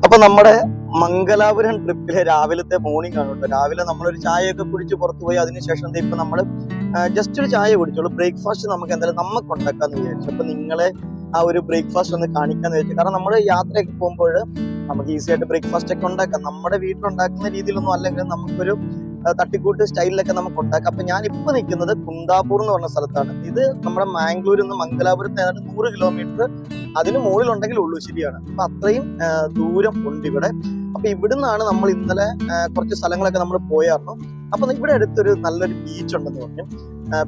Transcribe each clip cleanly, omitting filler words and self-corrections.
അപ്പൊ നമ്മുടെ മംഗലാപുരം ട്രിപ്പിലെ രാവിലത്തെ മോർണിംഗ് ആണ് കേട്ടോ. രാവിലെ നമ്മളൊരു ചായയൊക്കെ കുടിച്ച് പുറത്തു പോയി അതിനുശേഷം ഇപ്പൊ നമ്മൾ ജസ്റ്റ് ഒരു ചായ കുടിച്ചോളൂ. ബ്രേക്ക്ഫാസ്റ്റ് നമുക്ക് എന്തായാലും നമുക്ക് ഉണ്ടാക്കാന്ന് വിചാരിച്ചു. അപ്പൊ നിങ്ങളെ ആ ഒരു ബ്രേക്ക്ഫാസ്റ്റ് ഒന്ന് കാണിക്കാന്ന് വിചാരിച്ചു. കാരണം നമ്മൾ യാത്രയൊക്കെ പോകുമ്പോൾ നമുക്ക് ഈസി ആയിട്ട് ബ്രേക്ക്ഫാസ്റ്റ് ഒക്കെ ഉണ്ടാക്കാം. നമ്മുടെ വീട്ടിലുണ്ടാക്കുന്ന രീതിയിലൊന്നും അല്ലെങ്കിൽ നമുക്കൊരു തട്ടിക്കൂട്ട് സ്റ്റൈലിലൊക്കെ നമുക്ക് ഉണ്ടാക്കാം. അപ്പൊ ഞാൻ ഇപ്പൊ നിൽക്കുന്നത് കുന്താപൂർ എന്ന് പറഞ്ഞ സ്ഥലത്താണ്. ഇത് നമ്മുടെ മാംഗ്ലൂരിൽ നിന്ന് മംഗലാപുരത്ത് ഏതാണ്ട് 100 കിലോമീറ്റർ അതിന് മുകളിലുണ്ടെങ്കിൽ ഉള്ളൂ, ശരിയാണ്. അപ്പൊ അത്രയും ദൂരം ഉണ്ട് ഇവിടെ. അപ്പൊ ഇവിടുന്നാണ് നമ്മൾ ഇന്നലെ കുറച്ച് സ്ഥലങ്ങളൊക്കെ നമ്മൾ പോയായിരുന്നു. അപ്പൊ ഇവിടെ അടുത്തൊരു നല്ലൊരു ബീച്ച് ഉണ്ടെന്ന് പറഞ്ഞു.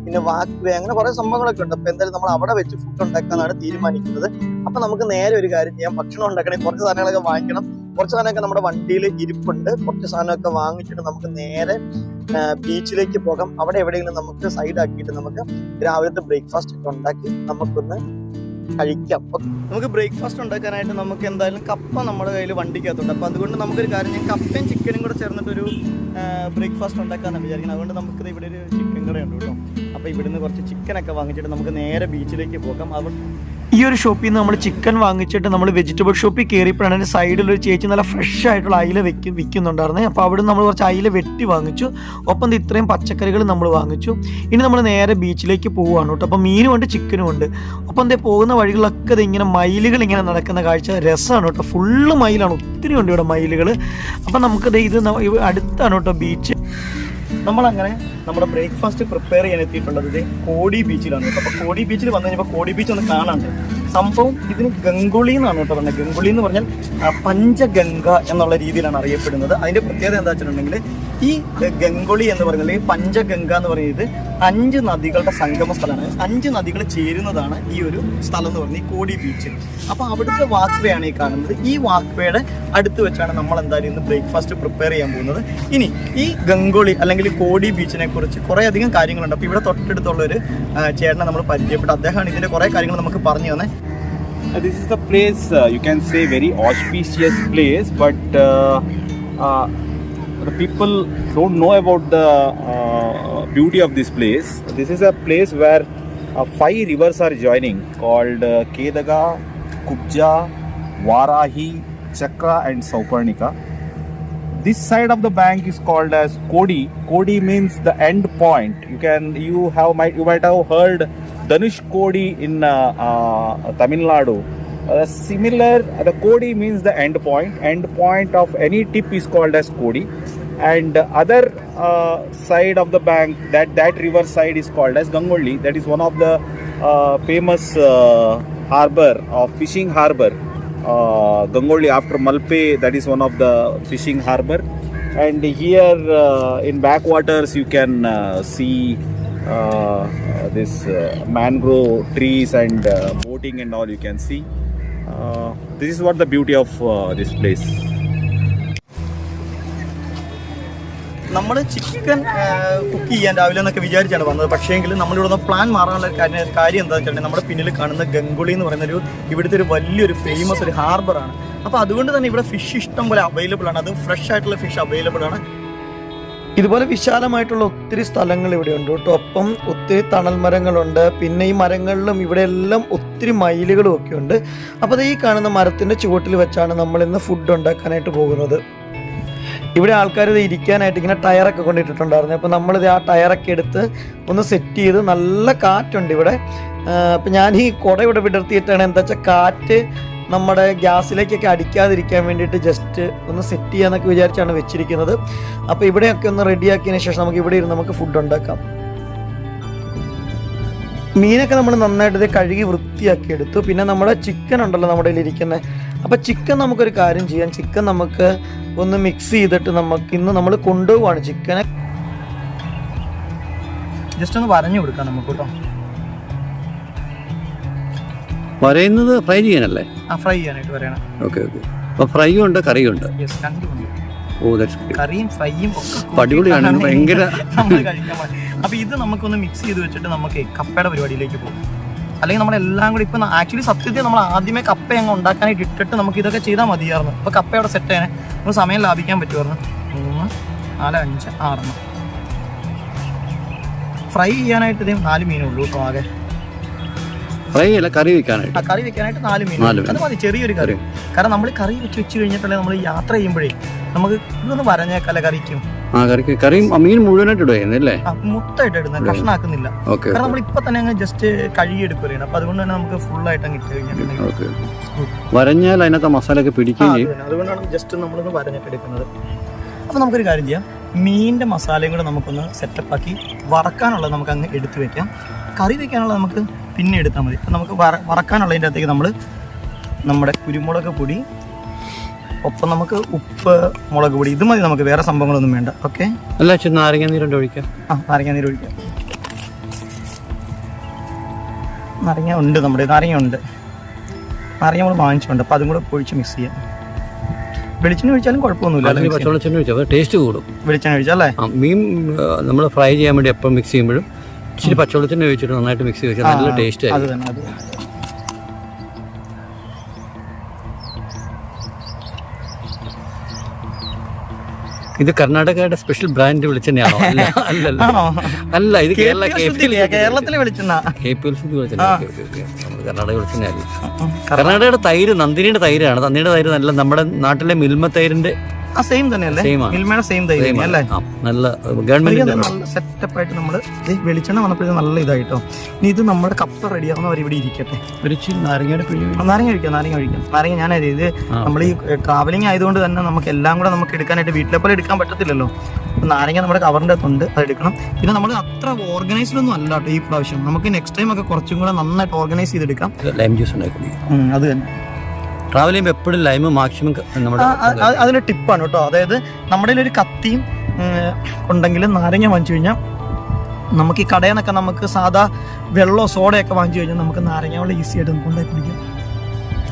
പിന്നെ വാക്ക് വേ, അങ്ങനെ കുറെ സംഭവങ്ങളൊക്കെ ഉണ്ട്. അപ്പൊ എന്തായാലും നമ്മൾ അവിടെ വെച്ച് ഫുഡ് ഉണ്ടാക്കാനാണ് തീരുമാനിക്കുന്നത്. അപ്പൊ നമുക്ക് നേരെ ഒരു കാര്യം ചെയ്യാം, ഭക്ഷണം ഉണ്ടാക്കണമെങ്കിൽ കുറച്ച് സാധനങ്ങളൊക്കെ വാങ്ങിക്കണം. കുറച്ച് സാധനമൊക്കെ നമ്മുടെ വണ്ടിയിൽ ഇരിപ്പുണ്ട്. കുറച്ച് സാധനമൊക്കെ വാങ്ങിച്ചിട്ട് നമുക്ക് നേരെ ബീച്ചിലേക്ക് പോകാം. അവിടെ എവിടെയെങ്കിലും നമുക്ക് സൈഡ് ആക്കിയിട്ട് നമുക്ക് രാവിലത്തെ ബ്രേക്ക്ഫാസ്റ്റ് ഒക്കെ ഉണ്ടാക്കി നമുക്കൊന്ന് കഴിക്കാം. നമുക്ക് ബ്രേക്ക്ഫാസ്റ്റ് ഉണ്ടാക്കാനായിട്ട് നമുക്ക് എന്തായാലും കപ്പ നമ്മുടെ കയ്യിൽ വണ്ടിക്കകത്തുണ്ട്. അപ്പൊ അതുകൊണ്ട് നമുക്കൊരു കാര്യം, ഞാൻ കപ്പയും ചിക്കനും കൂടെ ചേർന്നിട്ടൊരു ബ്രേക്ക്ഫാസ്റ്റ് ഉണ്ടാക്കാനാണ് വിചാരിക്കുന്നത്. അതുകൊണ്ട് നമുക്കിത് ഇവിടെ ഒരു ചിക്കൻ കടയുണ്ട് കേട്ടോ. അപ്പൊ ഇവിടുന്ന് കുറച്ച് ചിക്കനൊക്കെ വാങ്ങിച്ചിട്ട് നമുക്ക് നേരെ ബീച്ചിലേക്ക് പോകാം. ഈ ഒരു ഷോപ്പിൽ നിന്ന് നമ്മൾ ചിക്കൻ വാങ്ങിച്ചിട്ട് നമ്മൾ വെജിറ്റബിൾ ഷോപ്പിൽ കയറിയപ്പോഴാണ് സൈഡിൽ ഒരു ചേച്ചി നല്ല ഫ്രഷ് ആയിട്ടുള്ള അയില വിൽക്കുന്നുണ്ടായിരുന്നത്. അപ്പോൾ അവിടെ നമ്മൾ കുറച്ച് അയില വെട്ടി വാങ്ങിച്ചു. ഒപ്പം ഇത്രയും പച്ചക്കറികൾ നമ്മൾ വാങ്ങിച്ചു. ഇനി നമ്മൾ നേരെ ബീച്ചിലേക്ക് പോവുകയാണ് കേട്ടോ. അപ്പോൾ മീനും ഉണ്ട് ചിക്കനും ഉണ്ട്. ഒപ്പം പോകുന്ന വഴികളിലൊക്കെ ഇങ്ങനെ മയിലുകൾ ഇങ്ങനെ നടക്കുന്ന കാഴ്ച രസമാണ് കേട്ടോ. ഫുള്ള് മയിലാണ്, ഒത്തിരി ഉണ്ട് ഇവിടെ മയിലുകൾ. അപ്പം നമുക്കത് ഇത് അടുത്താണ് കേട്ടോ ബീച്ച്. നമ്മളങ്ങനെ നമ്മുടെ ബ്രേക്ക്ഫാസ്റ്റ് പ്രിപ്പയർ ചെയ്യാൻ എത്തിയിട്ടുള്ളത് ഇത് കോടി ബീച്ചിലാണ് കേട്ടോ. അപ്പോൾ കോടി ബീച്ചിൽ വന്നു കഴിഞ്ഞപ്പോൾ കോടി ബീച്ച് ഒന്ന് കാണാണ്ട്. സംഭവം ഇതിന് ഗംഗുളി എന്നാണ് കേട്ടോ പറഞ്ഞത്. ഗംഗുളി എന്ന് പറഞ്ഞാൽ പഞ്ചഗംഗ എന്നുള്ള രീതിയിലാണ് അറിയപ്പെടുന്നത്. അതിന്റെ പ്രത്യേകത എന്താ വെച്ചിട്ടുണ്ടെങ്കിൽ ഈ ഗംഗുളി എന്ന് പറയുന്നത്, ഈ പഞ്ചഗംഗ എന്ന് പറയുന്നത് 5 നദികളുടെ സംഗമ സ്ഥലമാണ്. 5 നദികൾ ചേരുന്നതാണ് ഈ ഒരു സ്ഥലം എന്ന് പറയുന്നത്, ഈ കോടി ബീച്ച്. അപ്പോൾ അവിടുത്തെ വാക്ക് വേ ആണ് ഈ കാണുന്നത്. ഈ വാക്ക് വേയുടെ അടുത്ത് വെച്ചാണ് നമ്മൾ എന്തായാലും ഇന്ന് ബ്രേക്ക്ഫാസ്റ്റ് പ്രിപ്പയർ ചെയ്യാൻ പോകുന്നത്. ഇനി ഈ ഗംഗുളി അല്ലെങ്കിൽ കോടി ബീച്ചിനെ കുറിച്ച് കുറേ അധികം കാര്യങ്ങളുണ്ട്. അപ്പോൾ ഇവിടെ തൊട്ടടുത്തുള്ള ഒരു ചേട്ടനെ നമ്മൾ പരിചയപ്പെട്ടു. അദ്ദേഹമാണ് ഇതിന്റെ കുറേ കാര്യങ്ങൾ നമുക്ക് പറഞ്ഞു തന്നെ. This is the place, you can say very auspicious place, but the people don't know about the beauty of this place. This is a place where 5 rivers are joining, called Kedaga, Kubja, Varahi, Chakra and Sauparnika. This side of the bank is called as Kodi. Kodi means the end point. You might have heard Dhanushkodi in Tamil Nadu. Similar, the Kodi means the end point. End point of any tip is called as Kodi. And other side of the bank, that river side is called as Gangoli. That is one of the famous harbor of fishing harbor. Gangoli after Malpe, that is one of the fishing harbor. And here in backwaters you can see this mangrove trees and boating and all you can see. This is what the beauty of this place. നമ്മൾ chicken cook ചെയ്യാൻ രാവിലെ എന്നൊക്കെ വിചാരിച്ചാണ് വന്നത്. പക്ഷേങ്കിൽ നമ്മളിവിടെ plan മാറാനുള്ള കാര്യം എന്താ വെച്ചിട്ടുണ്ടെങ്കിൽ നമ്മുടെ പിന്നിൽ കാണുന്ന ഗംഗുളി എന്ന് പറയുന്ന ഇവിടുത്തെ ഒരു വലിയൊരു ഫേമസ് ഒരു ഹാർബറാണ്. അപ്പോൾ അതുകൊണ്ട് തന്നെ ഇവിടെ ഫിഷ് ഇഷ്ടം പോലെ അവൈലബിൾ ആണ്. അതും ഫ്രഷ് ആയിട്ടുള്ള ഫിഷ് അവൈലബിൾ ആണ്. ഇതുപോലെ വിശാലമായിട്ടുള്ള ഒത്തിരി സ്ഥലങ്ങൾ ഇവിടെ ഉണ്ട് കേട്ടോ. ഒപ്പം ഒത്തിരി തണൽ മരങ്ങളുണ്ട്. പിന്നെ ഈ മരങ്ങളിലും ഇവിടെ എല്ലാം ഒത്തിരി മയിലുകളും ഒക്കെ ഉണ്ട്. അപ്പോൾ ഈ കാണുന്ന മരത്തിൻ്റെ ചുവട്ടിൽ വെച്ചാണ് നമ്മൾ ഇന്ന് ഫുഡ് ഉണ്ടാക്കാനായിട്ട് പോകുന്നത്. ഇവിടെ ആൾക്കാർ ഇത് ഇരിക്കാനായിട്ട് ഇങ്ങനെ ടയറൊക്കെ കൊണ്ടിട്ടുണ്ടായിരുന്നു. അപ്പോൾ നമ്മളിത് ആ ടയറൊക്കെ എടുത്ത് ഒന്ന് സെറ്റ് ചെയ്ത്, നല്ല കാറ്റുണ്ട് ഇവിടെ. അപ്പം ഞാൻ ഈ കുട ഇവിടെ വിടർത്തിയിട്ടാണ്, എന്താ വെച്ചാൽ കാറ്റ് നമ്മുടെ ഗ്യാസിലേക്കൊക്കെ അടിക്കാതിരിക്കാൻ വേണ്ടിയിട്ട് ജസ്റ്റ് ഒന്ന് സെറ്റ് ചെയ്യാന്നൊക്കെ വിചാരിച്ചാണ് വെച്ചിരിക്കുന്നത്. അപ്പോൾ ഇവിടെയൊക്കെ ഒന്ന് റെഡിയാക്കിയതിന് ശേഷം നമുക്ക് ഇവിടെ ഇരുന്ന് നമുക്ക് ഫുഡ് ഉണ്ടാക്കാം. മീനൊക്കെ നമ്മൾ നന്നായിട്ട് ഇത് കഴുകി വൃത്തിയാക്കി എടുത്തു. പിന്നെ നമ്മുടെ ചിക്കൻ ഉണ്ടല്ലോ നമ്മുടെ കയ്യിൽ ഇരിക്കുന്നത്. അപ്പോൾ ചിക്കൻ നമുക്കൊരു കാര്യം ചെയ്യാം, ചിക്കൻ നമുക്ക് ഒന്ന് മിക്സ് ചെയ്തിട്ട് നമുക്ക് ഇന്ന് നമ്മൾ കൊണ്ടുപോവാണ് ചിക്കനെ. ജസ്റ്റ് ഒന്ന് വരഞ്ഞു കൊടുക്കാം നമുക്ക് കേട്ടോ. വരയുന്നത് ഫ്രൈ ചെയ്യാനല്ലേ? ഫ്രൈ ചെയ്യാനായിട്ട് വരയണം. Okay okay. അപ്പോൾ ഫ്രൈയും ഉണ്ട് കറിയും ഉണ്ട്. കറിയും ഫ്രൈയും ഒക്കെ അടിപൊളിയാണ്, ഭയങ്കര നമ്മൾ കഴിക്കാൻ പാടില്ല. അപ്പോൾ ഇത് നമുക്കൊന്ന് മിക്സ് ചെയ്ത് വെച്ചിട്ട് നമുക്ക് കപ്പയുടെ പരിപാടിയിലേക്ക് പോകും. അല്ലെങ്കിൽ നമ്മളെല്ലാം കൂടി ഇപ്പം ആക്ച്വലി സത്യത്തിൽ നമ്മൾ ആദ്യമേ കപ്പ അങ്ങ് ഉണ്ടാക്കാനായിട്ട് ഇട്ടിട്ട് നമുക്ക് ഇതൊക്കെ ചെയ്താൽ മതിയായിരുന്നു. അപ്പോൾ കപ്പയുടെ സെറ്റ് ചെയ്യാൻ നമുക്ക് സമയം ലാഭിക്കാൻ പറ്റുമായിരുന്നു. 3, 4, 5, 6 ഫ്രൈ ചെയ്യാനായിട്ട് ഇതേ 4 മീനുള്ളൂ കേട്ടോ ആകെ. ഫ്രൈ അല്ല, കറി വെക്കാനായിട്ട്. കറി വെക്കാനായിട്ട് 4 മീൻ. അത് മതി, ചെറിയൊരു കറി. കാരണം നമ്മൾ കറി വെച്ച് കഴിഞ്ഞിട്ടല്ലേ നമ്മൾ യാത്ര ചെയ്യുമ്പോഴേ നമുക്ക് ഇതൊന്ന് വരഞ്ഞേക്കല്ല കറിക്കും. കറിയും മീൻ മുഴുവനായിട്ട് ഇടുകയല്ലേ? മുട്ടായിട്ട് ഇടുന്നത്, കഷ്ണാക്കുന്നില്ല. കാരണം നമ്മൾ ഇപ്പൊ തന്നെ അങ്ങ് ജസ്റ്റ് കഴുകിയെടുക്കുകയാണ്. അപ്പൊ അതുകൊണ്ട് തന്നെ നമുക്ക് ഫുൾ ആയിട്ട് അങ്ങ് ഇട്ട് കഴിഞ്ഞിട്ടുണ്ടെങ്കിൽ വരഞ്ഞാൽ അതിനകത്ത് മസാല ഒക്കെ പിടിക്കുകയും ചെയ്യും. അതുകൊണ്ടാണ് ജസ്റ്റ് നമ്മളൊന്ന് വരഞ്ഞിട്ട് എടുക്കുന്നത്. അപ്പൊ നമുക്കൊരു കാര്യം ചെയ്യാം, മീനിന്റെ മസാലയും കൂടെ നമുക്കൊന്ന് സെറ്റപ്പ് ആക്കി വറക്കാനുള്ളത് നമുക്ക് അങ്ങ് എടുത്തു വെക്കാം. കറി വെക്കാനുള്ളത് നമുക്ക് പിന്നെ എടുത്താൽ മതി. അപ്പം നമുക്ക് വറക്കാനുള്ളതിൻ്റെ അകത്തേക്ക് നമ്മൾ നമ്മുടെ കുരുമുളക് പൊടി, ഒപ്പം നമുക്ക് ഉപ്പ്, മുളക് പൊടി, ഇത് മതി നമുക്ക്, വേറെ സംഭവങ്ങളൊന്നും വേണ്ട. ഓക്കെ, അല്ല നാരങ്ങ നീരുണ്ട് ഒഴിക്കാം. നാരങ്ങ നീര് ഒഴിക്കാം. നാരങ്ങ ഉണ്ട്, നാരങ്ങ നമ്മൾ വാങ്ങിച്ചിട്ടുണ്ട്. അപ്പോൾ അതും കൂടെ ഒഴിച്ച് മിക്സ് ചെയ്യാം. വെളിച്ചെണ്ണ ഒഴിച്ചാലും കുഴപ്പമൊന്നുമില്ല. പച്ചവെളിച്ചെണ്ണ ഒഴിച്ചാൽ ടേസ്റ്റ് കൂടും. വെളിച്ചെണ്ണ ഒഴിച്ചാൽ അല്ലേ? മീൻ നമ്മൾ ഫ്രൈ ചെയ്യാൻ വേണ്ടി എപ്പോൾ മിക്സ് ചെയ്യുമ്പോഴും ഇച്ചിരി പച്ചവെളിച്ചെണ്ണ ഒഴിച്ചിട്ട് നന്നായിട്ട് മിക്സ് ചെയ്ത് വെച്ചാൽ നല്ല ടേസ്റ്റ് ആയിരിക്കും. അത് തന്നെ, അത് ഇത് കർണാടകയുടെ സ്പെഷ്യൽ ബ്രാൻഡ് വെളിച്ചെണ്ണയാണോ? അല്ല, ഇത് കേരളത്തിലെ വെളിച്ചെണ്ണ. കർണാടക വെളിച്ചെണ്ണയല്ല. കർണാടകയുടെ തൈര് നന്ദിനിയുടെ തൈരാണ്. നന്ദിനിയുടെ തൈര് നല്ല നമ്മുടെ നാട്ടിലെ മിൽമ തൈരിന്റെ സെയിം തന്നെയല്ലേ? സെയിം അല്ലേ? നല്ല ഗവൺമെന്റ് സെറ്റപ്പ് ആയിട്ട് നമ്മൾ വെളിച്ചെണ്ണ വന്നപ്പോഴേ നല്ല ഇതായിട്ടോ. ഇനി ഇത് നമ്മുടെ കപ്പ റെഡിയാകുന്നവർ ഇവിടെ ഇരിക്കട്ടെ. നാരങ്ങയുടെ നാരങ്ങ ഒഴിക്കാം. നാരങ്ങ ഞാനത് ഇത് നമ്മൾ ഈ ട്രാവലിംഗ് ആയതുകൊണ്ട് തന്നെ നമുക്ക് എല്ലാം കൂടെ നമുക്ക് എടുക്കാനായിട്ട് വീട്ടിലെ പോലെ എടുക്കാൻ പറ്റത്തില്ലല്ലോ. നാരങ്ങ നമ്മുടെ കവറിൻ്റെ അകത്തുണ്ട്, അത് എടുക്കണം. പിന്നെ നമ്മൾ അത്ര ഓർഗനൈസ്ഡ് ഒന്നും അല്ല കേട്ടോ ഈ പ്രാവശ്യം. നമുക്ക് നെക്സ്റ്റ് ടൈം ഒക്കെ കുറച്ചും കൂടെ നന്നായിട്ട് ഓർഗനൈസ് ചെയ്തെടുക്കാം. ലൈം ജ്യൂസ് ഉണ്ടാക്കി അത് തന്നെ. ട്രാവൽ ചെയ്യുമ്പോൾ എപ്പോഴും ലൈം മാക്സിമം നമ്മുടെ അതിന്റെ ടിപ്പാണ് കേട്ടോ. അതായത് നമ്മുടെ ഒരു കത്തിയും ഉണ്ടെങ്കിൽ നാരങ്ങ വാങ്ങിച്ചു കഴിഞ്ഞാൽ നമുക്ക് ഈ കടയിൽ നിന്നൊക്കെ നമുക്ക് സാധാ വെള്ളമോ സോഡയൊക്കെ വാങ്ങിച്ചു കഴിഞ്ഞാൽ നമുക്ക് നാരങ്ങ വെള്ളം ഈസി ആയിട്ട് നമുക്ക് ഉണ്ടാക്കി കുടിക്കാം.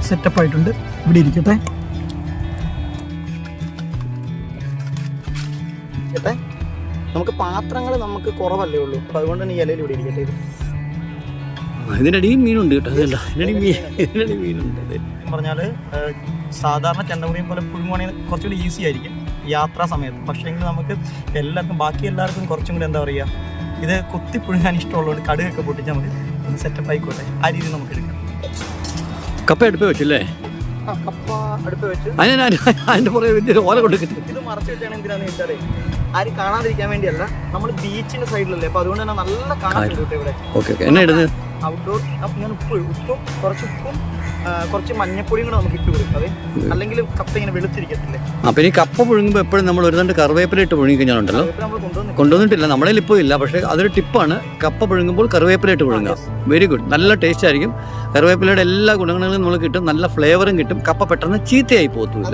സെറ്റപ്പ് ആയിട്ടുണ്ട്. ഇവിടെ ഇരിക്കട്ടെ. നമുക്ക് പാത്രങ്ങൾ നമുക്ക് കുറവല്ലേ ഉള്ളൂ. അപ്പൊ അതുകൊണ്ട് തന്നെ ഈ ഇലയിൽ ഇവിടെ ഇരിക്കട്ടെ. ഇതിനടിയും മീനുണ്ട് കേട്ടോ. മീനുണ്ട് പറഞ്ഞാൽ സാധാരണ ചെണ്ടമുറിയും പോലെ പുഴുങ്ങുവാണെങ്കിൽ കുറച്ചുകൂടി ഈസി ആയിരിക്കും യാത്രാ സമയത്ത്. പക്ഷേ നമുക്ക് ബാക്കി എല്ലാവർക്കും കുറച്ചും കൂടി എന്താ പറയുക, ഇത് കുത്തി പുഴുങ്ങാൻ ഇഷ്ടമുള്ളതുകൊണ്ട് കടുകൊക്കെ പൊട്ടിച്ചാൽ മതി. ഒന്ന് സെറ്റപ്പ് ആയിക്കോട്ടെ. ആ രീതിയിൽ നമുക്ക് എടുക്കാം. കപ്പ അടുപ്പ് വെച്ചല്ലേ? കപ്പ അടുപ്പ് വെച്ച് അതിന്റെ പുറകെ ഓല കൊടുക്കും. ഇത് മറച്ചു വെച്ചാണ് എന്തിനാന്ന് വെച്ചാൽ ആരും കാണാതിരിക്കാൻ വേണ്ടിയല്ല. നമ്മൾ ബീച്ചിന്റെ സൈഡിലല്ലേ, അപ്പൊ അതുകൊണ്ട് തന്നെ നല്ല കാണാൻ പറ്റും ഇവിടെ. എന്നാ ഇടുന്നത്? ഔട്ട്ഡോർ. ഞാൻ ഉപ്പും കുറച്ച് മഞ്ഞപ്പൊടിയും കൂടെ നമുക്ക് ഇട്ട് കൊടുക്കാം. അല്ലെങ്കിൽ കപ്പ ഇങ്ങനെ വെളുത്തിരിക്കത്തില്ലേ? അപ്പൊ ഈ കപ്പ പുഴുങ്ങുമ്പോൾ എപ്പോഴും നമ്മൾ ഒരു രണ്ട് കറിവേപ്പില ഇട്ട് പുഴുങ്ങി കഴിഞ്ഞാലുണ്ടല്ലോ. കൊണ്ടുവന്നിട്ടില്ല, നമ്മളെ ഇപ്പോൾ ഇല്ല. പക്ഷേ അതൊരു ടിപ്പാണ്. കപ്പ പുഴുങ്ങുമ്പോൾ കറിവേപ്പില ഇട്ട് പുഴുങ്ങുക. Very good. നല്ല ടേസ്റ്റ് ആയിരിക്കും. കറിവേപ്പിലയുടെ എല്ലാ ഗുണങ്ങളും നമ്മൾ കിട്ടും. നല്ല ഫ്ലേവറും കിട്ടും. കപ്പ പെട്ടെന്ന് ചീത്തയായി പോകത്തില്ല.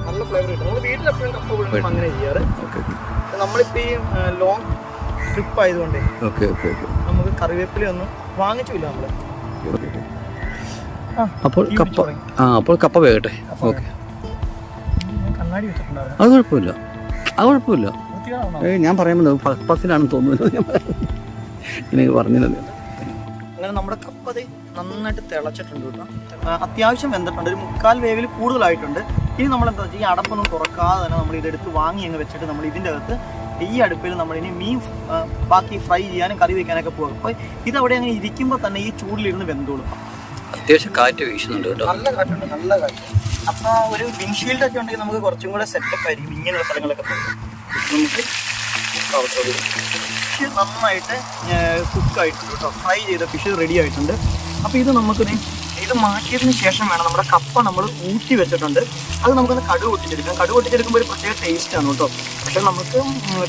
നല്ല ഫ്ലേവർ കിട്ടും. നമ്മൾ വീട്ടിലെപ്പോഴും കപ്പ പുഴുങ്ങുമ്പോൾ അങ്ങനെ ചെയ്യാറ്. നമ്മളിപ്പോ ഈ ലോങ് ട്രിപ്പ് ആയതുകൊണ്ട് നമുക്ക് കറിവേപ്പില ഒന്നും വാങ്ങിച്ചില്ല നമ്മള്. അപ്പോൾ കപ്പ വേകട്ടെ. ഓക്കെ, കണ്ണാടി വെച്ചിട്ടുണ്ടായിരുന്നു. അത് കുഴപ്പമില്ല. ഞാൻ പറയുന്നത് പർപ്പസിലാണെന്ന് തോന്നുന്നത്. എനിക്ക് പറഞ്ഞത് അങ്ങനെ നമ്മുടെ കപ്പ നന്നായിട്ട് തിളച്ചിട്ടുണ്ട് കേട്ടോ. അത്യാവശ്യം വെന്തിട്ടുണ്ട്. ഒരു 3/4 വേവിൽ കൂടുതലായിട്ടുണ്ട്. ഇനി നമ്മൾ എന്താ വെച്ചാൽ ഈ അടപ്പൊന്നും തുറക്കാതെ തന്നെ നമ്മൾ ഇതെടുത്ത് വാങ്ങി അങ്ങ് വെച്ചിട്ട് നമ്മൾ ഇതിൻ്റെ അകത്ത് ഈ അടുപ്പിൽ നമ്മൾ ഇനി മീൻ ബാക്കി ഫ്രൈ ചെയ്യാനും കറി വെക്കാനൊക്കെ പോകും. അപ്പോൾ ഇതവിടെ അങ്ങനെ ഇരിക്കുമ്പോൾ തന്നെ ഈ ചൂടിലിരുന്ന് വെന്തോളും. അത്യാവശ്യം കാറ്റ് വീശുന്നുണ്ട് കേട്ടോ. നല്ല കാറ്റുണ്ട്, നല്ല കാറ്റ്. അപ്പോൾ ഒരു വിൻഷീൽഡ് ഒക്കെ ഉണ്ടെങ്കിൽ നമുക്ക് കുറച്ചും കൂടെ സെറ്റപ്പ് ആയിരിക്കും ഇങ്ങനെയുള്ള സ്ഥലങ്ങളൊക്കെ പോകും. നമുക്ക് ഫിഷ് നന്നായിട്ട് കുക്കായിട്ടുണ്ട് കേട്ടോ. ഫ്രൈ ചെയ്ത ഫിഷ് റെഡി ആയിട്ടുണ്ട്. അപ്പോൾ ഇത് നമുക്കിനി ഇത് മാറ്റിയതിന് ശേഷം വേണം നമ്മുടെ കപ്പ നമ്മൾ ഊറ്റി വെച്ചിട്ടുണ്ട്. അത് നമുക്കൊന്ന് കടുക് പൊട്ടിച്ചെടുക്കാം. കടുക് പൊട്ടിച്ചെടുക്കുമ്പോൾ ഒരു പ്രത്യേക ടേസ്റ്റാണ് കേട്ടോ. പക്ഷെ നമുക്ക്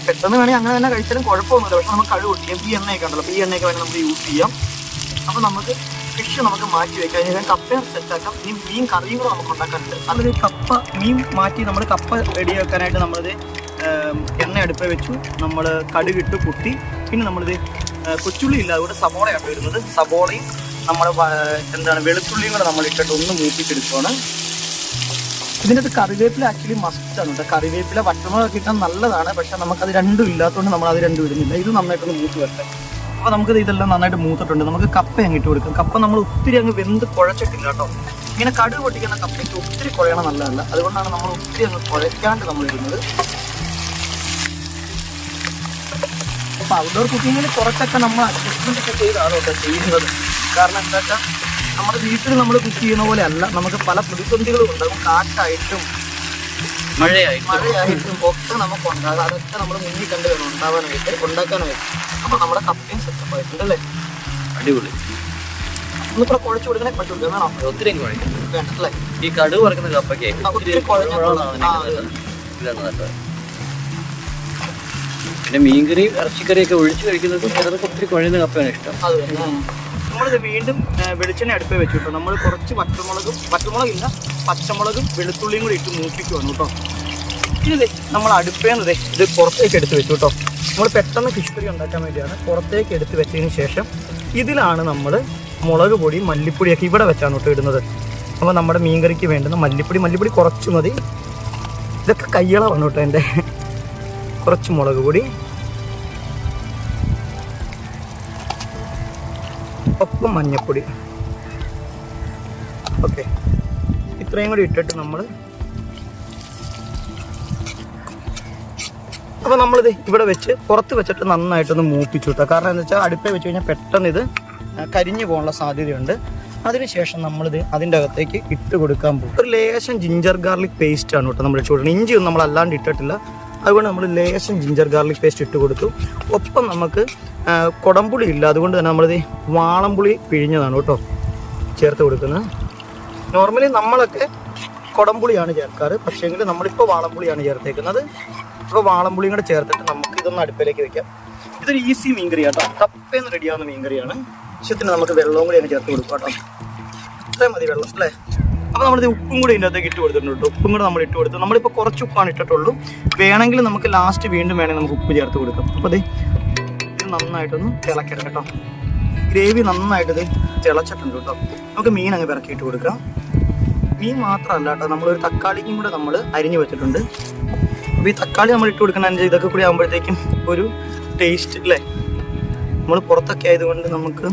പെട്ടെന്ന് വേണമെങ്കിൽ അങ്ങനെ തന്നെ കഴിച്ചാലും കുഴപ്പമൊന്നുമില്ല. പക്ഷെ നമുക്ക് കടുക് പൊട്ടിക്കാം. ഈ എണ്ണയൊക്കെ ഉണ്ടല്ലോ, അപ്പോൾ ഈ എണ്ണയൊക്കെ വേണമെങ്കിൽ നമുക്ക് യൂസ് ചെയ്യാം. അപ്പോൾ നമുക്ക് ഫിഷ് നമുക്ക് മാറ്റി വെക്കാം. അതിന് കപ്പ സെറ്റാക്കാം. ഇനി മീൻ കറിയും കൂടെ നമുക്ക് ഉണ്ടാക്കാനുണ്ട്. അതൊരു കപ്പ മീൻ മാറ്റി നമ്മൾ കപ്പ റെഡിയാക്കാനായിട്ട് നമ്മളിത് എണ്ണ അടുപ്പ് വെച്ചു. നമ്മൾ കടുകിട്ട് പൊട്ടി. പിന്നെ നമ്മളിത് കൊച്ചുള്ളി ഇല്ല, അതുകൊണ്ട് സബോളയാണ് വരുന്നത്. സബോളയും നമ്മുടെ വെളുത്തുള്ളിയും കൂടെ നമ്മൾ ഇട്ടിട്ട് ഒന്ന് മൂപ്പിച്ചെടുക്കുകയാണ്. ഇതിൻ്റെ അത് കറിവേപ്പില ആക്ച്വലി മസ്റ്റാണ് കേട്ടോ. കറിവേപ്പില പച്ചമുളകൊക്കെ ഇട്ടാൽ നല്ലതാണ്. പക്ഷെ നമുക്കത് രണ്ടും ഇല്ലാത്തതുകൊണ്ട് നമ്മൾ അത് രണ്ടും ഇടുന്നില്ല. ഇത് നന്നായിട്ടൊന്ന് മൂത്ത് വരട്ടെ. അപ്പോൾ നമുക്കിത് ഇതെല്ലാം നന്നായിട്ട് മൂത്തിട്ടുണ്ട്. നമുക്ക് കപ്പ അങ്ങ് ഇട്ട് കൊടുക്കാം. കപ്പ നമ്മൾ ഒത്തിരി അങ്ങ് വെന്ത് കുഴച്ചിട്ടില്ല കേട്ടോ. ഇങ്ങനെ കടുക് പൊട്ടിക്കുന്ന കപ്പയ്ക്ക് ഒത്തിരി കുഴയണം നല്ലതല്ല. അതുകൊണ്ടാണ് നമ്മൾ ഒത്തിരി അങ്ങ് കുഴയ്ക്കാണ്ട് നമ്മൾ ഇടുന്നത്. അപ്പോൾ ഔട്ട്ഡോർ കുക്കിങ്ങിൽ കുറച്ചൊക്കെ നമ്മൾ അഡ്ജസ്റ്റ്മെൻ്റ് ഒക്കെ ചെയ്താണ് കേട്ടോ ചെയ്യുന്നത്. കാരണം എന്താ വെച്ചാൽ നമ്മുടെ വീട്ടിൽ നമ്മൾ കുക്ക് ചെയ്യുന്ന പോലെ അല്ല, നമുക്ക് പല പ്രതിസന്ധികളും ഉണ്ടാകും. കാറ്റായിട്ടും മഴയായിട്ടും ഒക്കെ നമുക്ക് ഉണ്ടാകാം. അതൊക്കെ നമ്മൾ മുന്നിൽ കണ്ടു വേണം ഉണ്ടാക്കാനായിട്ട്. അപ്പൊ നമ്മുടെ കപ്പയും സെറ്റപ്പ് ആയിട്ടുണ്ട് അല്ലേ? അടിപൊളി. ഒന്നിപ്പോ കുഴച്ച് കൊടുക്കണേ പറ്റുള്ളൂ വേണം. ഒത്തിരി കുഴക്കും വേണ്ടല്ലേ? ഈ കടുക് വറക്കുന്ന കപ്പയ്ക്ക് ഒത്തിരി കുഴഞ്ഞ പിന്നെ മീൻകറി ഇറച്ചിക്കറിയൊക്കെ ഒഴിച്ച് കഴിക്കുന്നത് ചിലർക്ക് ഒത്തിരി കുഴയുന്ന കപ്പയാണ് ഇഷ്ടം. അത് നമ്മളിത് വീണ്ടും വെളിച്ചെണ്ണ അടുപ്പേ വെച്ചു കേട്ടോ. നമ്മൾ കുറച്ച് പച്ചമുളകില്ല പച്ചമുളകും വെളുത്തുള്ളിയും കൂടി ഇട്ട് മൂപ്പിക്കുവാണ് കേട്ടോ. ഇത് നമ്മൾ അടുപ്പേന്നത് ഇത് പുറത്തേക്ക് എടുത്ത് വെച്ചു കേട്ടോ. നമ്മൾ പെട്ടെന്ന് ഫിഷ് കറി ഉണ്ടാക്കാൻ വേണ്ടിയാണ് പുറത്തേക്ക് എടുത്ത് വെച്ചതിന് ശേഷം ഇതിലാണ് നമ്മൾ മുളക് പൊടി മല്ലിപ്പൊടിയൊക്കെ ഇവിടെ വെച്ചാണ് കേട്ടോ ഇടുന്നത്. അപ്പോൾ നമ്മുടെ മീൻകറിക്ക് വേണ്ടുന്ന മല്ലിപ്പൊടി കുറച്ച് മതി. ഇതൊക്കെ കയ്യളവാണ് കേട്ടോ എൻ്റെ. കുറച്ച് മുളക് പൊടി, ഒപ്പം മഞ്ഞപ്പൊടി. ഓക്കെ, ഇത്രയും കൂടി ഇട്ടിട്ട് നമ്മൾ അപ്പോൾ നമ്മളിത് ഇവിടെ വെച്ച് പുറത്ത് വെച്ചിട്ട് നന്നായിട്ടൊന്ന് മൂപ്പിച്ചു കിട്ടുക. കാരണം എന്താ വെച്ചാൽ അടുപ്പേ വെച്ച് കഴിഞ്ഞാൽ പെട്ടെന്ന് ഇത് കരിഞ്ഞു പോകാനുള്ള സാധ്യതയുണ്ട്. അതിനുശേഷം നമ്മളിത് അതിൻ്റെ അകത്തേക്ക് ഇട്ട് കൊടുക്കാൻ പോകും. ഒരു ലേശം ജിഞ്ചർ ഗാർലിക് പേസ്റ്റ് ആണ് കേട്ടോ നമ്മൾ ഇട്ട് കൊടുക്കുന്നത്. ഇഞ്ചിയൊന്നും നമ്മൾ അല്ലാണ്ട് ഇട്ടിട്ടില്ല. അതുകൊണ്ട് നമ്മൾ ലേശം ജിഞ്ചർ ഗാർലിക് പേസ്റ്റ് ഇട്ട് കൊടുത്തു. ഒപ്പം നമുക്ക് കുടംപുളി ഇല്ല, അതുകൊണ്ട് തന്നെ നമ്മളിത് വാളംപുളി പിഴിഞ്ഞതാണ് കേട്ടോ ചേർത്ത് കൊടുക്കുന്നത്. നോർമലി നമ്മളൊക്കെ കുടംപുളിയാണ് ചേർക്കാറ്, പക്ഷേങ്കിൽ നമ്മളിപ്പോൾ വാളംപുളിയാണ് ചേർത്തേക്കുന്നത്. അപ്പോൾ വാളംപുളിയും കൂടെ ചേർത്തിട്ട് നമുക്ക് ഇതൊന്ന് അടുപ്പിലേക്ക് വെക്കാം. ഇതൊരു ഈസി മീൻകറി കേട്ടോ, കപ്പേന്ന് റെഡിയാവുന്ന മീൻകറിയാണ്. ആവശ്യത്തിന് നമുക്ക് വെള്ളവും കൂടി അങ്ങ് ചേർത്ത് കൊടുക്കാം കേട്ടോ. ഇത്രയും മതി വെള്ളം അല്ലേ? അപ്പോൾ നമ്മളിത് ഉപ്പും കൂടി ഇതിൻ്റെ അകത്തേക്ക് ഇട്ട് കൊടുത്തിട്ടുണ്ട്. ഉപ്പും കൂടെ നമ്മൾ ഇട്ട് കൊടുത്തു. നമ്മളിപ്പോൾ കുറച്ച് ഉപ്പാണ് ഇട്ടിട്ടുള്ളൂ. വേണമെങ്കിൽ നമുക്ക് ലാസ്റ്റ് വീണ്ടും വേണമെങ്കിൽ നമുക്ക് ഉപ്പ് ചേർത്ത് കൊടുക്കാം. അപ്പോൾ ഇത് നന്നായിട്ടൊന്ന് തിളക്കണം കേട്ടോ. ഗ്രേവി നന്നായിട്ട് ഇത് തിളച്ചിട്ടുണ്ട് കേട്ടോ. നമുക്ക് മീൻ അങ്ങ് പിറക്കിയിട്ട് കൊടുക്കാം. മീൻ മാത്രമല്ല കേട്ടോ, നമ്മളൊരു തക്കാളിക്കും കൂടെ നമ്മൾ അരിഞ്ഞ് വെച്ചിട്ടുണ്ട്. അപ്പോൾ ഈ തക്കാളി നമ്മൾ ഇട്ട് കൊടുക്കണമെന്ന് ഇതൊക്കെ കൂടി ആകുമ്പോഴത്തേക്കും ഒരു ടേസ്റ്റ് അല്ലേ? നമ്മൾ പുറത്തൊക്കെ ആയതുകൊണ്ട് നമുക്ക്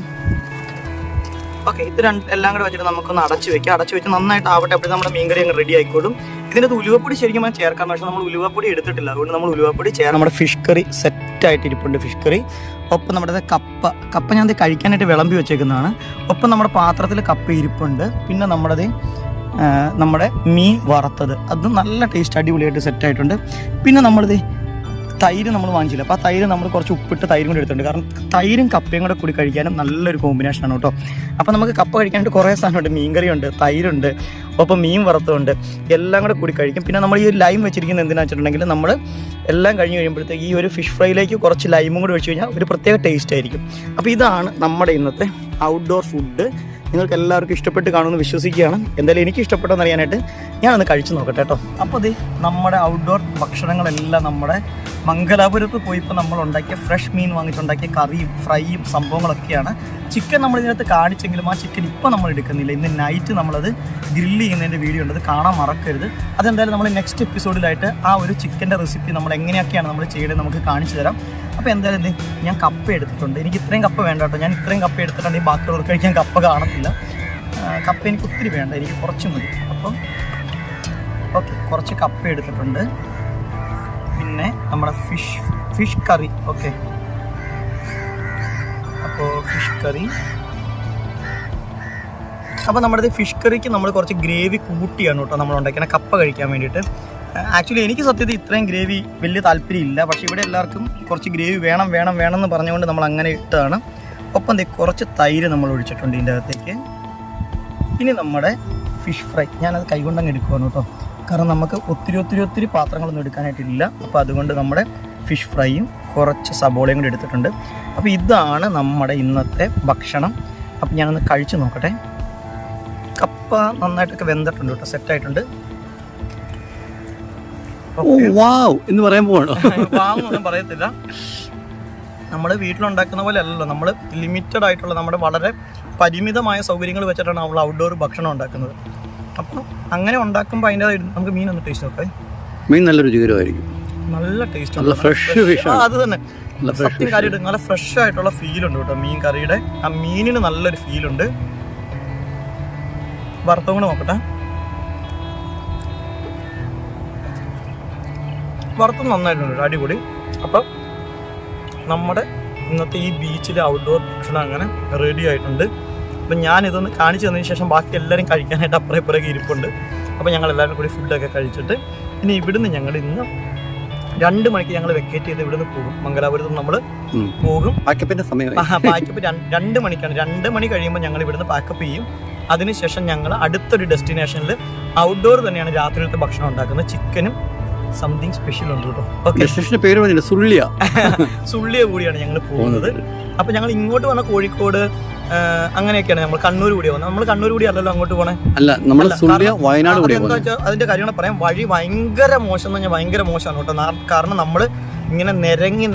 ഓക്കെ ഇത് എല്ലാം കൂടെ വെച്ചിട്ട് നമുക്കൊന്ന് അടച്ച് വെച്ച് നന്നായിട്ട് ആവട്ടെ. അപ്പോൾ നമ്മുടെ മീൻകറി അങ്ങ് റെഡി ആയിക്കോളും. ഇതിൻ്റെ ഉലുവപ്പൊടി ശരിക്കും ചേർക്കാൻ, പക്ഷേ നമ്മൾ ഉലുവപ്പൊടി എടുത്തിട്ടില്ല. അതുകൊണ്ട് നമ്മൾ ഉലുവപ്പൊടി ചേർത്ത് നമ്മുടെ ഫിഷ് കറി സെറ്റായിട്ട് ഇരിപ്പുണ്ട്. ഫിഷ് കറി ഒപ്പം നമ്മുടെ കപ്പ ഞാൻ അത് കഴിക്കാനായിട്ട് വിളമ്പി വെച്ചേക്കുന്നതാണ്. ഒപ്പം നമ്മുടെ പാത്രത്തിൽ കപ്പ ഇരിപ്പുണ്ട്. പിന്നെ നമ്മുടെ മീൻ വറുത്തത് അത് നല്ല ടേസ്റ്റ് അടിപൊളിയായിട്ട് സെറ്റായിട്ടുണ്ട്. പിന്നെ നമ്മളിത് തൈര് നമ്മൾ വാങ്ങിച്ചില്ല. അപ്പോൾ ആ തൈര് നമ്മൾ കുറച്ച് ഉപ്പിട്ട് തൈരും കൂടി എടുത്തിട്ടുണ്ട്. കാരണം തൈരും കപ്പയും കൂടെ കൂടി കഴിക്കാനും നല്ലൊരു കോമ്പിനേഷനാണ് കേട്ടോ. അപ്പോൾ നമുക്ക് കപ്പ കഴിക്കാനായിട്ട് കുറേ സാധനമുണ്ട്. മീൻകറിയുണ്ട്, തൈരുണ്ട്, ഒപ്പം മീൻ വറുത്തതുണ്ട്, എല്ലാം കൂടി കഴിക്കും. പിന്നെ നമ്മൾ ഈ ലൈം വെച്ചിരിക്കുന്നത് എന്തിനാണെന്ന് വെച്ചിട്ടുണ്ടെങ്കിൽ നമ്മൾ എല്ലാം കഴിഞ്ഞ് കഴിയുമ്പോഴത്തേക്ക് ഈ ഒരു ഫിഷ് ഫ്രൈയിലേക്ക് കുറച്ച് ലൈമും കൂടി ഒഴിച്ച് കഴിഞ്ഞാൽ ഒരു പ്രത്യേക ടേസ്റ്റ് ആയിരിക്കും. അപ്പോൾ ഇതാണ് നമ്മുടെ ഇന്നത്തെ ഔട്ട്ഡോർ ഫുഡ്. നിങ്ങൾക്ക് എല്ലാവർക്കും ഇഷ്ടപ്പെട്ട് കാണുമെന്ന് വിശ്വസിക്കുകയാണ്. എന്തായാലും എനിക്ക് ഇഷ്ടപ്പെട്ടെന്ന് അറിയാനായിട്ട് ഞാനൊന്ന് കഴിച്ചു നോക്കട്ടെ കേട്ടോ. അപ്പോൾ ഇത് നമ്മുടെ ഔട്ട്ഡോർ ഭക്ഷണങ്ങളെല്ലാം നമ്മുടെ മംഗലാപുരത്ത് പോയിപ്പോൾ നമ്മൾ ഉണ്ടാക്കിയ ഫ്രഷ് മീൻ വാങ്ങിച്ചുണ്ടാക്കിയ കറിയും ഫ്രൈയും സംഭവങ്ങളൊക്കെയാണ്. ചിക്കൻ നമ്മൾ ഇതിനകത്ത് കാണിച്ചെങ്കിലും ആ ചിക്കൻ ഇപ്പോൾ നമ്മൾ എടുക്കുന്നില്ല. ഇന്ന് നൈറ്റ് നമ്മളത് ഗ്രില്ല് ചെയ്യുന്നതിൻ്റെ വീഡിയോ ഉണ്ട്, അത് കാണാൻ മറക്കരുത്. അതെന്തായാലും നമ്മൾ നെക്സ്റ്റ് എപ്പിസോഡിലായിട്ട് ആ ഒരു ചിക്കൻ്റെ റെസിപ്പി നമ്മൾ എങ്ങനെയൊക്കെയാണ് നമ്മൾ ചെയ്യേണ്ടത് നമുക്ക് കാണിച്ചു തരാം. അപ്പോൾ എന്തായാലും ഞാൻ കപ്പ എടുത്തിട്ടുണ്ട്. എനിക്ക് ഇത്രയും കപ്പ വേണ്ട കേട്ടോ. ഞാൻ ഇത്രയും കപ്പ എടുത്തിട്ടുണ്ടെങ്കിൽ ബാക്കിയുള്ളവർക്ക് കഴിക്കാൻ കപ്പ കാണത്തില്ല. കപ്പ എനിക്ക് ഒത്തിരി വേണ്ട, എനിക്ക് കുറച്ച് മതി. അപ്പം ഓക്കെ, കുറച്ച് കപ്പ എടുത്തിട്ടുണ്ട്. പിന്നെ നമ്മുടെ ഫിഷ് കറി. ഓക്കെ, അപ്പോൾ ഫിഷ് കറി. അപ്പോൾ നമ്മുടെ ഫിഷ് കറിക്ക് നമ്മൾ കുറച്ച് ഗ്രേവി കൂട്ടിയാണ് കേട്ടോ നമ്മൾ ഉണ്ടാക്കിയ കപ്പ കഴിക്കാൻ വേണ്ടിയിട്ട്. ആക്ച്വലി എനിക്ക് സത്യത്തിൽ ഇത്രയും ഗ്രേവി വലിയ താല്പര്യമില്ല, പക്ഷേ ഇവിടെ എല്ലാവർക്കും കുറച്ച് ഗ്രേവി വേണം എന്ന് പറഞ്ഞുകൊണ്ട് നമ്മൾ അങ്ങനെ ഇട്ടതാണ്. ഒപ്പം കുറച്ച് തൈര് നമ്മൾ ഒഴിച്ചിട്ടുണ്ട് ഇതിൻ്റെ അകത്തേക്ക്. ഇനി നമ്മുടെ ഫിഷ് ഫ്രൈ ഞാനത് കൈകൊണ്ടങ്ങ് എടുക്കുവാണ് കേട്ടോ. കാരണം നമുക്ക് ഒത്തിരി പാത്രങ്ങളൊന്നും എടുക്കാനായിട്ടില്ല. അപ്പോൾ അതുകൊണ്ട് നമ്മുടെ ഫിഷ് ഫ്രൈയും കുറച്ച് സബോളയും കൂടി എടുത്തിട്ടുണ്ട്. അപ്പോൾ ഇതാണ് നമ്മുടെ ഇന്നത്തെ ഭക്ഷണം. അപ്പം ഞാനൊന്ന് കഴിച്ച് നോക്കട്ടെ. കപ്പ നന്നായിട്ടൊക്കെ വെന്തിട്ടുണ്ട് കേട്ടോ, സെറ്റായിട്ടുണ്ട്. എന്ന് പറയാൻ പോകണോ? വാങ്ങൊന്നും പറയത്തില്ല. നമ്മൾ വീട്ടിലുണ്ടാക്കുന്ന പോലെ അല്ലല്ലോ, നമ്മൾ ലിമിറ്റഡ് ആയിട്ടുള്ള നമ്മുടെ വളരെ പരിമിതമായ സൗകര്യങ്ങൾ വെച്ചിട്ടാണ് നമ്മൾ ഔട്ട്ഡോർ ഭക്ഷണം ഉണ്ടാക്കുന്നത്. അപ്പം അങ്ങനെ ഉണ്ടാക്കുമ്പോൾ അതിൻ്റെ നമുക്ക് മീൻ ഒന്ന് ടേസ്റ്റ് നോക്കാം. മീൻ നല്ല രുചികരമായിരിക്കും, നല്ല ടേസ്റ്റ്, നല്ല ഫ്രഷ് ഫിഷ്. അത് തന്നെ സത്യം കാര്യമായിട്ട് നല്ല ഫ്രഷ് ആയിട്ടുള്ള ഫീലുണ്ട് കേട്ടോ മീൻ കറിയുടെ. ആ മീനിന് നല്ലൊരു ഫീലുണ്ട്. വറുത്തവും കൂടെ നോക്കട്ടെ. വറുത്തും നന്നായിട്ടുണ്ട്, അടിപൊളി. അപ്പം നമ്മുടെ ഇന്നത്തെ ഈ ബീച്ചിലെ ഔട്ട്ഡോർ ഭക്ഷണം അങ്ങനെ റെഡി ആയിട്ടുണ്ട്. അപ്പം ഞാനിതൊന്ന് കാണിച്ചു തന്നതിന് ശേഷം ബാക്കി എല്ലാവരും കഴിക്കാനായിട്ട് അപ്പുറം ഇരിപ്പുണ്ട്. അപ്പോൾ ഞങ്ങൾ എല്ലാവരും കൂടി ഫുഡൊക്കെ കഴിച്ചിട്ട് ഇനി ഇവിടുന്ന് ഞങ്ങൾ ഇന്ന് 2 മണിക്ക് ഞങ്ങൾ വെക്കേറ്റ് ചെയ്ത് ഇവിടുന്ന് പോകും. മംഗലാപുരത്ത് നമ്മൾ പോകും. പാക്കപ്പിന്റെ സമയം പാക്കപ്പ് 2 മണിക്കാണ്. 2 മണി കഴിയുമ്പോൾ ഞങ്ങൾ ഇവിടുന്ന് പാക്കപ്പ് ചെയ്യും. അതിനുശേഷം ഞങ്ങൾ അടുത്തൊരു ഡെസ്റ്റിനേഷനിൽ ഔട്ട്ഡോർ തന്നെയാണ് രാത്രിയിലത്തെ ഭക്ഷണം ഉണ്ടാക്കുന്നത്. ചിക്കനും സംതിങ് സ്പെഷ്യൽ ഉണ്ട് കേട്ടോ. ഓക്കെ, പേര് പറഞ്ഞില്ല, സുള്ളിയ കൂടിയാണ് ഞങ്ങൾ പോകുന്നത്. അപ്പോൾ ഞങ്ങൾ ഇങ്ങോട്ട് വന്ന കോഴിക്കോട് അങ്ങനെയൊക്കെയാണ്. നമ്മൾ കണ്ണൂർ കൂടി പോകുന്നത്. നമ്മൾ കണ്ണൂർ കൂടി അല്ലല്ലോ അങ്ങോട്ട് പോണേ, അല്ല നമ്മൾ വയനാട് കൂടി. എന്താ വെച്ചാൽ അതിന്റെ കാര്യങ്ങൾ പറയാം. വഴി ഭയങ്കര മോശം എന്ന് പറഞ്ഞാൽ ഭയങ്കര മോശമാണ് കേട്ടോ. കാരണം നമ്മൾ ഇങ്ങനെ നിരങ്ങി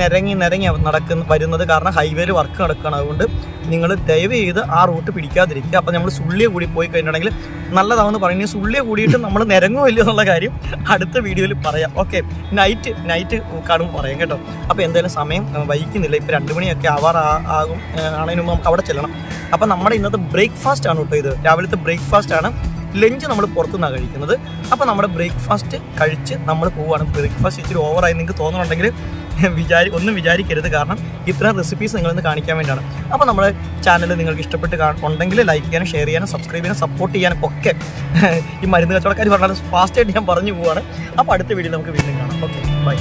വരുന്നത് കാരണം ഹൈവേയിൽ വർക്ക് നടക്കുകയാണ്. അതുകൊണ്ട് നിങ്ങൾ ദയവ് ചെയ്ത് ആ റൂട്ട് പിടിക്കാതിരിക്കുക. അപ്പോൾ നമ്മൾ സുള്ളിയ കൂടി പോയി കഴിഞ്ഞിട്ടുണ്ടെങ്കിൽ നല്ലതാണെന്ന് പറയുന്നത്. സുള്ളിയ കൂടിയിട്ട് നമ്മൾ നിരങ്ങുമില്ല എന്നുള്ള കാര്യം അടുത്ത വീഡിയോയിൽ പറയാം. ഓക്കെ, നൈറ്റ് കാണുമ്പോൾ പറയാം കേട്ടോ. അപ്പോൾ എന്തായാലും സമയം വൈകുന്നില്ല. ഇപ്പോൾ 2 മണിയൊക്കെ ആകും. ആണതിന് മുമ്പ് നമുക്ക് അവിടെ ചെല്ലണം. അപ്പോൾ നമ്മുടെ ഇന്നത്തെ ബ്രേക്ക്ഫാസ്റ്റ് ആണ് കേട്ടോ ഇത്. രാവിലത്തെ ബ്രേക്ക്ഫാസ്റ്റ് ആണ്. ലഞ്ച് നമ്മൾ പുറത്തുനിന്നാണ് കഴിക്കുന്നത്. അപ്പോൾ നമ്മുടെ ബ്രേക്ക്ഫാസ്റ്റ് കഴിച്ച് നമ്മൾ പോവുകയാണ്. ബ്രേക്ക്ഫാസ്റ്റ് ഇച്ചിരി ഓവറായി നിങ്ങൾക്ക് തോന്നുന്നുണ്ടെങ്കിൽ ഒന്നും വിചാരിക്കരുത്. കാരണം ഇത്രയും റെസിപ്പീസ് നിങ്ങളിന്ന് കാണിക്കാൻ വേണ്ടിയാണ്. അപ്പോൾ നമ്മുടെ ചാനൽ നിങ്ങൾക്ക് ഇഷ്ടപ്പെട്ട് ഉണ്ടെങ്കിൽ ലൈക്ക് ചെയ്യാനും ഷെയർ ചെയ്യാനും സബ്സ്ക്രൈബ് ചെയ്യാനും സപ്പോർട്ട് ചെയ്യാനും ഒക്കെ ഈ മരുന്ന് കച്ചവടക്കാർ പറഞ്ഞാൽ ഫാസ്റ്റായിട്ട് ഞാൻ പറഞ്ഞു പോവുകയാണ്. അപ്പോൾ അടുത്ത വീഡിയോ നമുക്ക് വീണ്ടും കാണാം. Okay, by.